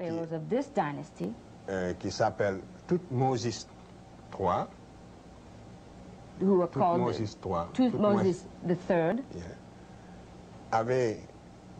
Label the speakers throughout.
Speaker 1: pharaohs of this dynasty,
Speaker 2: qui s'appelle Thutmose III.
Speaker 1: Who were called
Speaker 2: Thutmose
Speaker 1: III,
Speaker 2: yeah, avait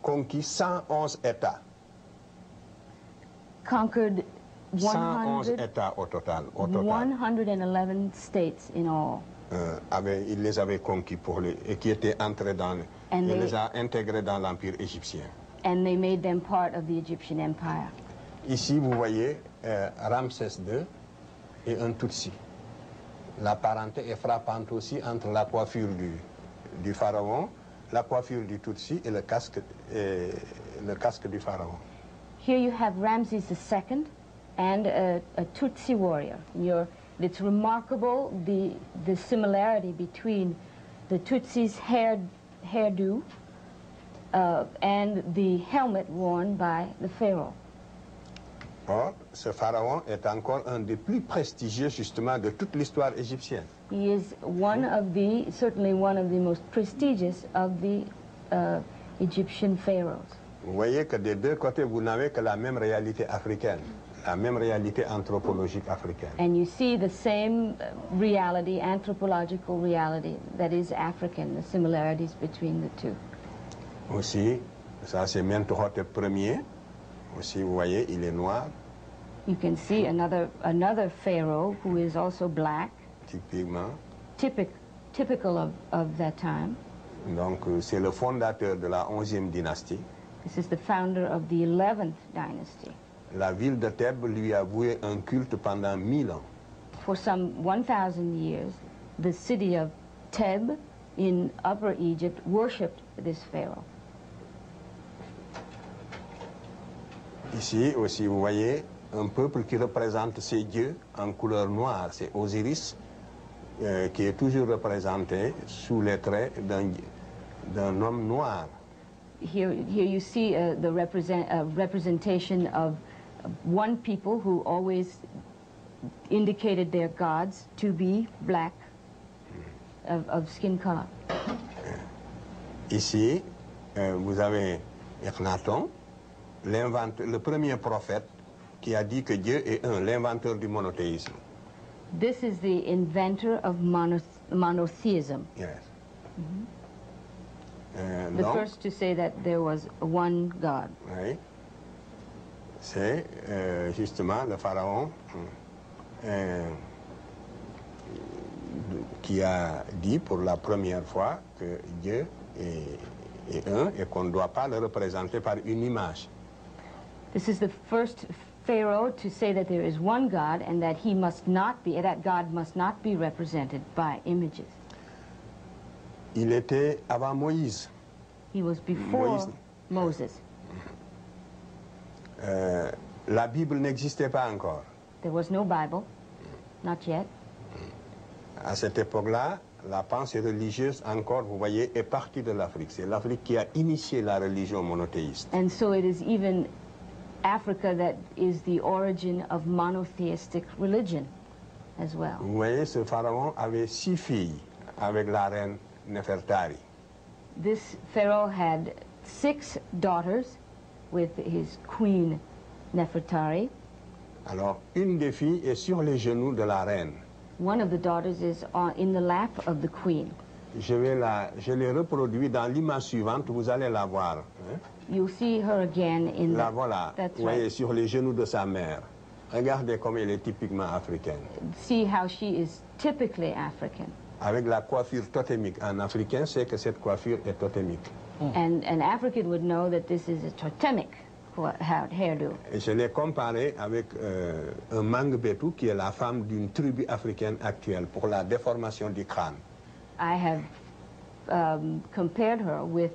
Speaker 2: conquis 111 États.
Speaker 1: Conquered
Speaker 2: 111 États au total.
Speaker 1: 111 states in all.
Speaker 2: Il les avait conquis et qui étaient entrés il les a intégrés dans l'Empire égyptien.
Speaker 1: And they made them part of the Egyptian Empire.
Speaker 2: Ici, vous voyez Ramsès II et un Tutsi. La parenté est frappante aussi entre la coiffure du pharaon, la coiffure du Tutsi et le casque du pharaon.
Speaker 1: Here you have Ramses II and a Tutsi warrior. It's remarkable the similarity between the Tutsi's hairdo and the helmet worn by the pharaoh.
Speaker 2: Or, ce pharaon est encore un des plus prestigieux justement de toute l'histoire égyptienne.
Speaker 1: He is certainly one of the most prestigious of the Egyptian pharaohs.
Speaker 2: Vous voyez que des deux côtés, vous n'avez que la même réalité africaine, la même réalité anthropologique africaine.
Speaker 1: And you see the same reality, anthropological reality, that is African, the similarities between the two.
Speaker 2: Aussi, ça c'est Mentuhotep Ier. Aussi, vous voyez, il est noir.
Speaker 1: You can see another pharaoh who is also black.
Speaker 2: Typiquement.
Speaker 1: Typical of that time.
Speaker 2: Donc, c'est le fondateur de la 11e dynastie.
Speaker 1: This is the founder of the 11th dynasty.
Speaker 2: La ville de Thèbes lui a voué un culte pendant 1000 ans.
Speaker 1: For some 1,000 years, the city of Thebes in Upper Egypt worshipped this pharaoh.
Speaker 2: Ici aussi, vous voyez un peuple qui représente ses dieux en couleur noire. C'est Osiris qui est toujours représenté sous les traits d'un homme noir.
Speaker 1: Here you see the representation of one people who always indicated their gods to be black, of skin color.
Speaker 2: Ici, vous avez Akhenaton, le premier prophète qui a dit que Dieu est un, l'inventeur du monothéisme.
Speaker 1: This is the inventor of monotheism.
Speaker 2: Yes.
Speaker 1: The first to say that there was one God.
Speaker 2: Oui. C'est justement le pharaon qui a dit pour la première fois que Dieu est un et qu'on ne doit pas le représenter par une image.
Speaker 1: This is the first pharaoh to say that there is one God and that that God must not be represented by images.
Speaker 2: Il était avant Moïse.
Speaker 1: He was before Moses.
Speaker 2: La Bible n'existait pas encore.
Speaker 1: There was no Bible, not yet.
Speaker 2: À cette époque-là, la pensée religieuse, encore, vous voyez, est partie de l'Afrique. C'est l'Afrique qui a initié la religion monothéiste.
Speaker 1: And so it is even Africa that is the origin of monotheistic religion as well.
Speaker 2: Vous voyez, ce pharaon avait 6 filles avec la reine Nefertari.
Speaker 1: This pharaoh had 6 daughters with his queen Nefertari.
Speaker 2: Alors, une des filles est sur les genoux de la reine.
Speaker 1: One of the daughters is in the lap of the queen.
Speaker 2: Je l'ai reproduit dans l'image suivante, vous allez la voir. Hein?
Speaker 1: You'll see her again in
Speaker 2: la voilà, vous voyez,
Speaker 1: right.
Speaker 2: sur les genoux de sa mère. Regardez comme elle est typiquement africaine.
Speaker 1: See how she is typically African.
Speaker 2: Avec la coiffure totémique. En africain, c'est que cette coiffure est totémique.
Speaker 1: And an African would know that this is a totemic hairdo.
Speaker 2: Et je l'ai comparé avec un Mangbetu, qui est la femme d'une tribu africaine actuelle, pour la déformation du crâne.
Speaker 1: I have compared her with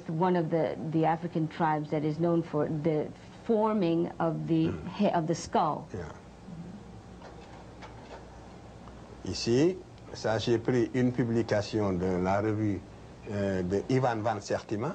Speaker 1: one of the African tribes that is known for the forming of the skull.
Speaker 2: Yeah. Ici, ça j'ai pris une publication de la revue de Ivan van Sertima.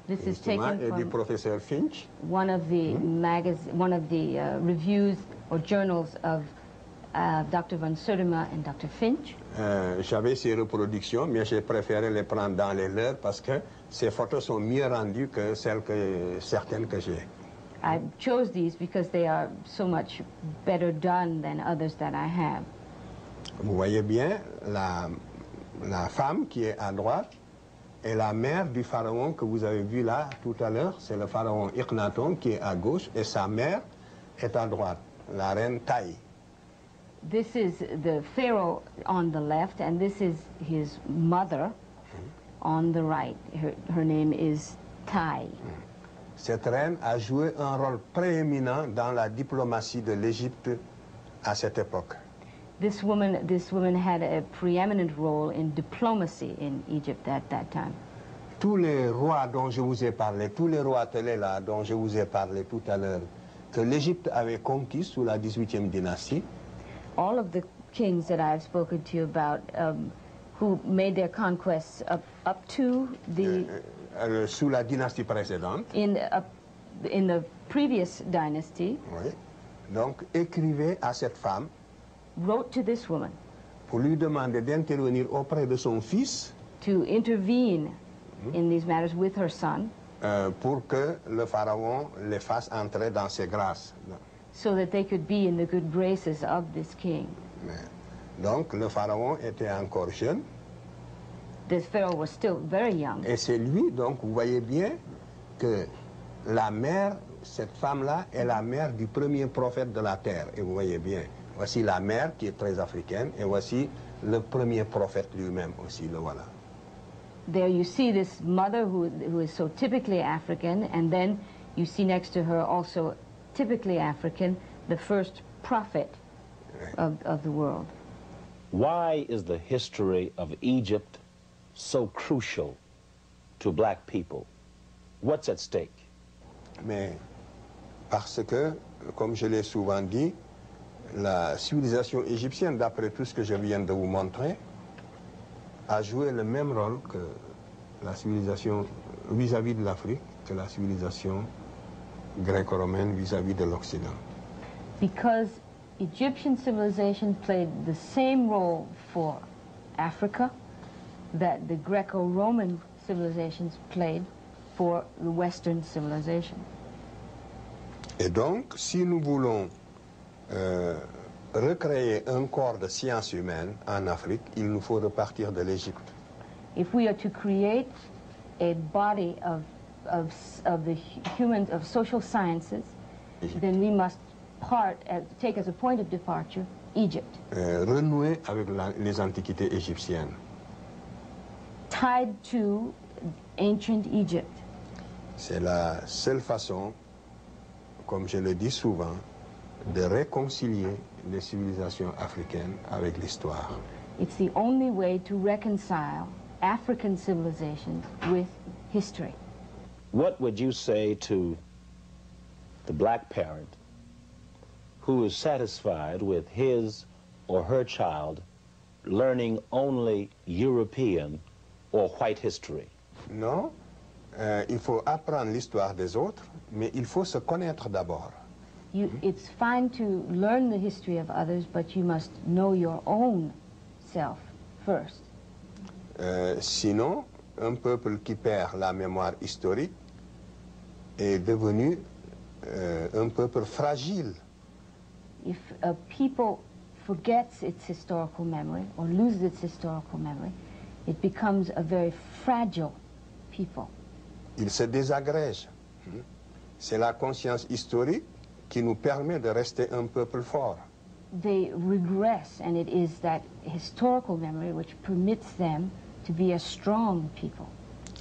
Speaker 1: This is taken
Speaker 2: et du
Speaker 1: from
Speaker 2: professeur Finch.
Speaker 1: one of the reviews or journals of Dr. van Sertima and Dr. Finch.
Speaker 2: J'avais ces reproductions, mais j'ai préféré les prendre dans les leurs parce que ces photos sont mieux rendues que certaines que j'ai.
Speaker 1: I chose these because they are so much better done than others that I have.
Speaker 2: Vous voyez bien, la femme qui est à droite est la mère du pharaon que vous avez vu là tout à l'heure. C'est le pharaon Akhenaton qui est à gauche et sa mère est à droite, la reine Taï.
Speaker 1: This is the pharaoh on the left, and this is his mother on the right. Her name is Tai.
Speaker 2: Cette reine a joué un rôle prééminent dans la diplomatie de l'Égypte à cette époque.
Speaker 1: This woman had a preeminent role in diplomacy in Egypt at that time.
Speaker 2: Tous les rois dont je vous ai parlé, tous les rois télé là dont je vous ai parlé tout à l'heure, que l'Égypte avait conquis sous la 18e dynastie,
Speaker 1: all of the kings that I've spoken to you about, who made their conquests up to the
Speaker 2: sous la dynastie précédente,
Speaker 1: in the previous dynasty,
Speaker 2: oui, donc écrivait à cette femme,
Speaker 1: wrote to this woman
Speaker 2: pour lui demander d'intervenir auprès de son fils,
Speaker 1: to intervene in these matters with her son,
Speaker 2: pour que le pharaon les fasse entrer dans ses grâces.
Speaker 1: so that they could be in the good graces of this king.
Speaker 2: Donc le pharaon était encore jeune.
Speaker 1: This pharaoh was still very young.
Speaker 2: Et c'est lui, donc vous voyez bien que la mère, cette femme-là, est la mère du premier prophète de la terre. Et vous voyez bien, voici la mère qui est très africaine, et voici le premier prophète lui-même aussi, le voilà.
Speaker 1: There you see this mother who is so typically African, and then you see next to her also typically African, the first prophet of the world.
Speaker 3: Why is the history of Egypt so crucial to black people? What's at stake?
Speaker 2: Mais parce que, comme je l'ai souvent dit, la civilisation égyptienne, d'après tout ce que je viens de vous montrer, a joué le même rôle que la civilisation vis-à-vis de l'Afrique, que la civilisation gréco-romaine vis-à-vis de l'Occident.
Speaker 1: Because Egyptian civilization played the same role for Africa that the Greco-Roman civilizations played for the Western civilization.
Speaker 2: Et donc, si nous voulons recréer un corps de sciences humaines en Afrique, il nous faut repartir de l'Égypte.
Speaker 1: If we are to create a body of social sciences, then we must take as a point of departure Egypt.
Speaker 2: Renouer avec les antiquités égyptiennes.
Speaker 1: Tied to ancient Egypt.
Speaker 2: C'est la seule façon, comme je le dis souvent, de réconcilier les civilisations africaines avec l'histoire.
Speaker 1: It's the only way to reconcile African civilizations with history.
Speaker 3: What would you say to the black parent who is satisfied with his or her child learning only European or white history?
Speaker 2: Non, il faut apprendre l'histoire des autres, mais il faut se connaître d'abord.
Speaker 1: It's fine to learn the history of others, but you must know your own self first.
Speaker 2: Sinon, un peuple qui perd la mémoire historique est devenu un peuple fragile.
Speaker 1: If a people forgets its historical memory or loses its historical memory, it becomes a very fragile people.
Speaker 2: Il se désagrège. C'est la conscience historique qui nous permet de rester un peuple fort.
Speaker 1: They regress, and it is that historical memory which permits them to be a strong people.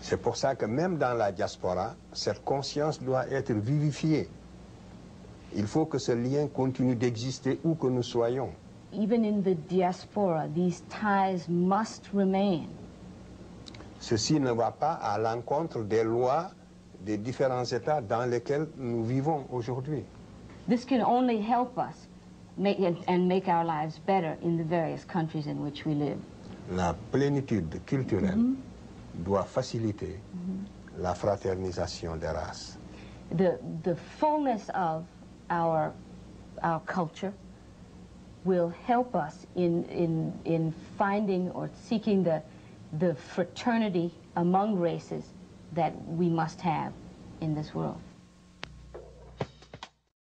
Speaker 2: C'est pour ça que même dans la diaspora, cette conscience doit être vivifiée. Il faut que ce lien continue d'exister où que nous soyons.
Speaker 1: Even in the diaspora, these ties must remain.
Speaker 2: Ceci ne va pas à l'encontre des lois des différents États dans lesquels nous vivons aujourd'hui.
Speaker 1: This can only help us make our lives better in the various countries in which we live.
Speaker 2: La plénitude culturelle doit faciliter la fraternisation des races.
Speaker 1: The fullness of our culture will help us in finding or seeking the fraternity among races that we must have in this world.